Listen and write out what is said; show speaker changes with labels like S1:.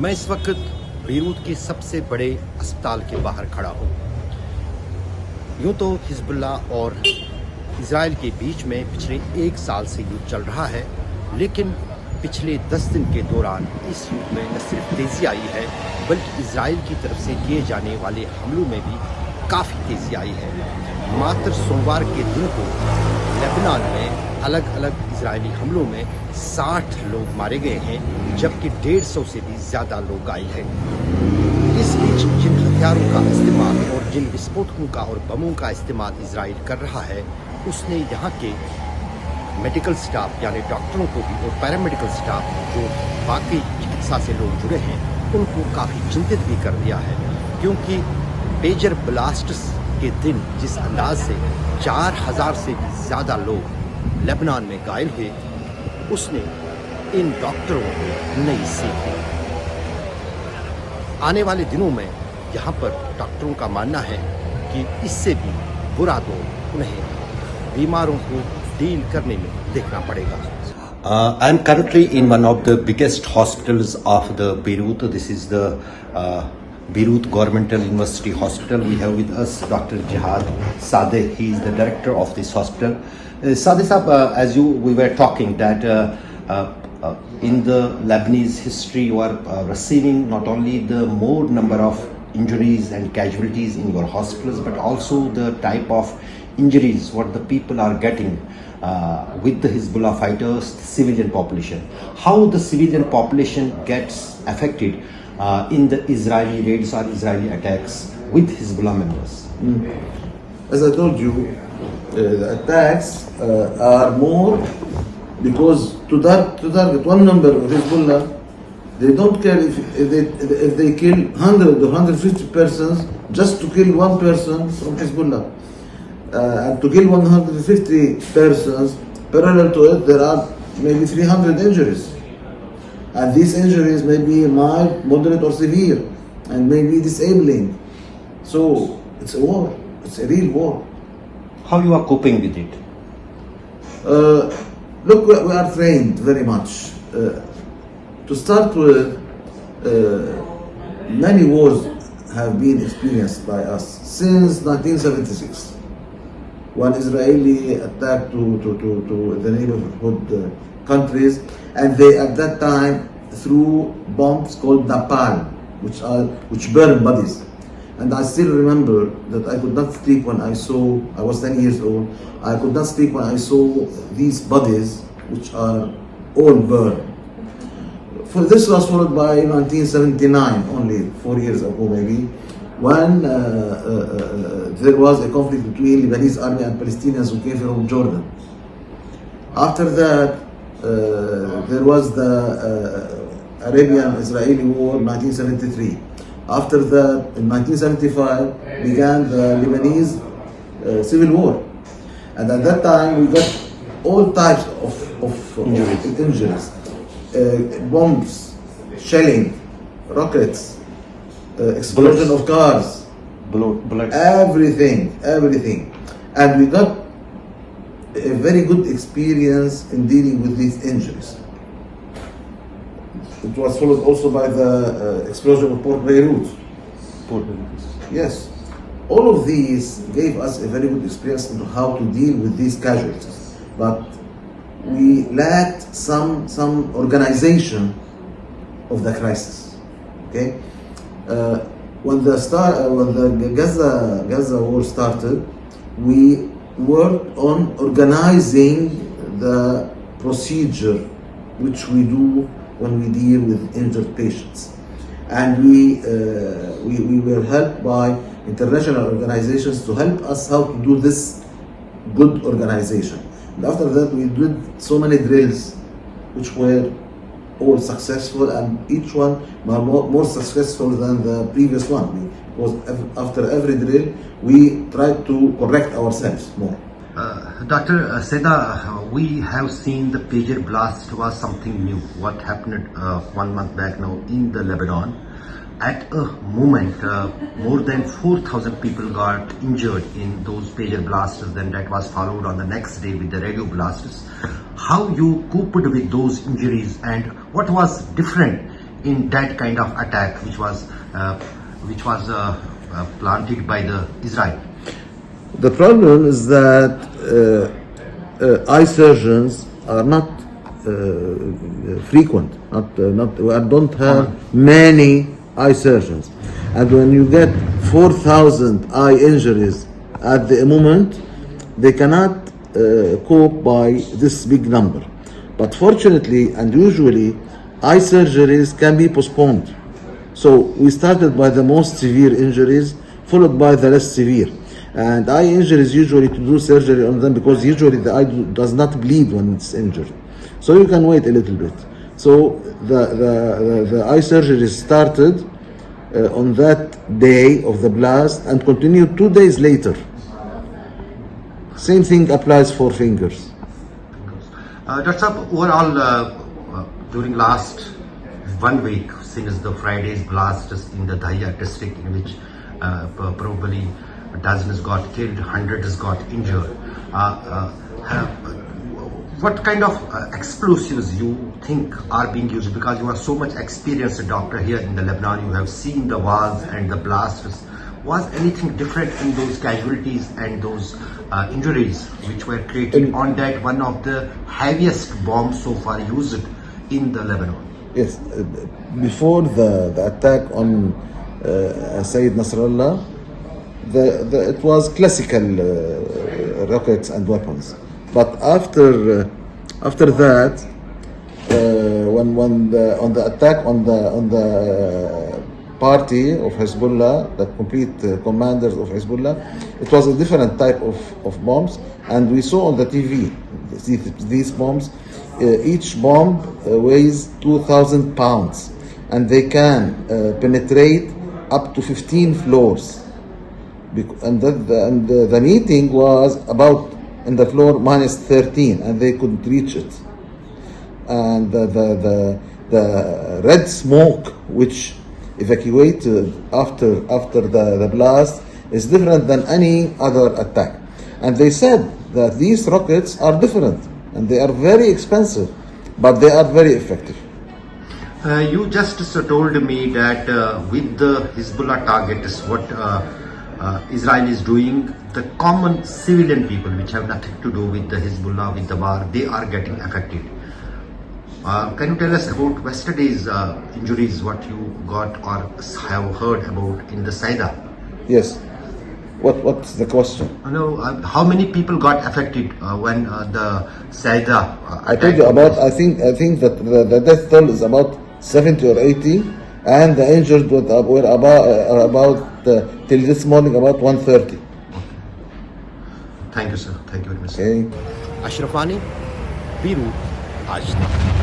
S1: मैं इस वक्त बीरूत के सबसे बड़े अस्पताल के बाहर खड़ा हूँ। यूँ तो हिजबुल्लाह और इजराइल के बीच में पिछले 1 साल से युद्ध चल रहा है, लेकिन पिछले 10 दिन के दौरान इस युद्ध में न सिर्फ तेज़ी आई है, बल्कि इजराइल की तरफ से किए जाने वाले हमलों में भी काफ़ी तेज़ी आई है। मात्र सोमवार के दिन को लेबनान में अलग अलग इजरायली हमलों में 60 लोग मारे गए हैं, जबकि 150 से भी ज़्यादा लोग घायल हैं। इस बीच जिन हथियारों का इस्तेमाल और जिन विस्फोटकों का और बमों का इस्तेमाल इजराइल कर रहा है, उसने यहाँ के मेडिकल स्टाफ यानी डॉक्टरों को भी और पैरामेडिकल स्टाफ जो बाकी चिकित्सा से लोग जुड़े हैं, उनको काफ़ी चिंतित भी कर दिया है, क्योंकि पेजर ब्लास्ट्स के दिन जिस अंदाज से 4000 से भी ज़्यादा लोग लेबनान में घायल हुए, उसने इन डॉक्टरों को नई सीख दी। आने वाले दिनों में यहाँ पर डॉक्टरों का मानना है कि इससे भी बुरा दौर उन्हें बीमारों को डील करने में देखना पड़ेगा। I am currently in one of the biggest hospitals of the Beirut. This is the Beirut Govermental University Hospital. We have with us Dr. Jihad Sadeh. He is the director of this hospital. Sadeh Sahab, as we were talking that in the Lebanese history you are receiving not only the more number of injuries and casualties in your hospitals, but also the type of injuries what the people are getting with the Hezbollah fighters, civilian population. How the civilian population gets affected in the Israeli raids or Israeli attacks with Hezbollah members?
S2: As I told you, the attacks are more because to target one member of Hezbollah, they don't care if they kill 100 or 150 persons just to kill one person from Hezbollah. And to kill 150 persons, parallel to it, there are maybe 300 injuries. And these injuries may be mild, moderate or severe, and may be disabling. So it's a war, it's a real war.
S1: How you are coping with it?
S2: Look, we are trained very much. To start with, many wars have been experienced by us since 1976. When Israeli attacked to the neighborhood countries, and they at that time threw bombs called napalm, which burn bodies. And I still remember that I could not sleep when I was 10 years old, I could not sleep when I saw these bodies which are all burned. This was followed by 1979, only 4 years ago maybe, when there was a conflict between Lebanese army and Palestinians who came from Jordan. After that, there was the Arabian-Israeli War in 1973. After that, in 1975, began the Lebanese civil war. And at that time, we got all types of injuries. Bombs, shelling, rockets, explosion of cars,
S1: bullets.
S2: everything. And we got a very good experience in dealing with these injuries. It was followed also by the explosion of Port Beirut. Yes. All of these gave us a very good experience into how to deal with these casualties. But we lacked some organization of the crisis. Okay? When the Gaza war started, we worked on organizing the procedure which we do when we deal with injured patients, and we were helped by international organizations to help us how to do this good organization. And after that, we did so many drills which were all successful, and each one more successful than the previous one, because after every drill we tried to correct ourselves more.
S1: Dr. Seda, we have seen the pager blast was something new. What happened 1 month back now in the Lebanon. At a moment, more than 4,000 people got injured in those pager blasts. Then that was followed on the next day with the radio blasts. How you coped with those injuries, and what was different in that kind of attack which was planted by the Israel?
S2: The problem is that eye surgeons are not frequent. I don't have many eye surgeons, and when you get 4,000 eye injuries at the moment, they cannot cope by this big number. But fortunately and usually, eye surgeries can be postponed. So we started by the most severe injuries, followed by the less severe. And eye injuries usually to do surgery on them because usually the eye does not bleed when it's injured. So you can wait a little bit. So the eye surgery started on that day of the blast and continued 2 days later. Same thing applies for fingers.
S1: Dr. Saab, overall, during last 1 week since the Friday's blast in the Dahia district, in which probably dozens got killed, hundreds got injured, what kind of explosives you think are being used? Because you are so much experienced doctor here in the Lebanon, you have seen the wars and the blasts. Was anything different in those casualties and those injuries which were created on that one of the heaviest bombs so far used in the Lebanon?
S2: Yes, before the attack on Sayyid Nasrallah, it was classical rockets and weapons. But after that, when on the attack on the party of Hezbollah, the complete commanders of Hezbollah, it was a different type of bombs, and we saw on the TV these bombs. Each bomb weighs 2,000 pounds, and they can penetrate up to 15 floors. And the meeting was about in the floor minus 13, and they couldn't reach it. And the red smoke which evacuated after the blast is different than any other attack. And they said that these rockets are different and they are very expensive, but they are very effective.
S1: You just told me that with the Hezbollah targets, what Israel is doing, the common civilian people which have nothing to do with the Hezbollah, with the war, they are getting affected. Can you tell us about yesterday's injuries, what you got or have heard about in the Saida?
S2: Yes. What's the question?
S1: No, how many people got affected when the Saida?
S2: I told you about. I think that the death toll is about 70 or 80, and the injured were about till this morning about 130.
S1: Okay. Thank you, sir. Thank you very much.
S2: Okay.
S1: Ashraf, Beirut, Aaj Tak.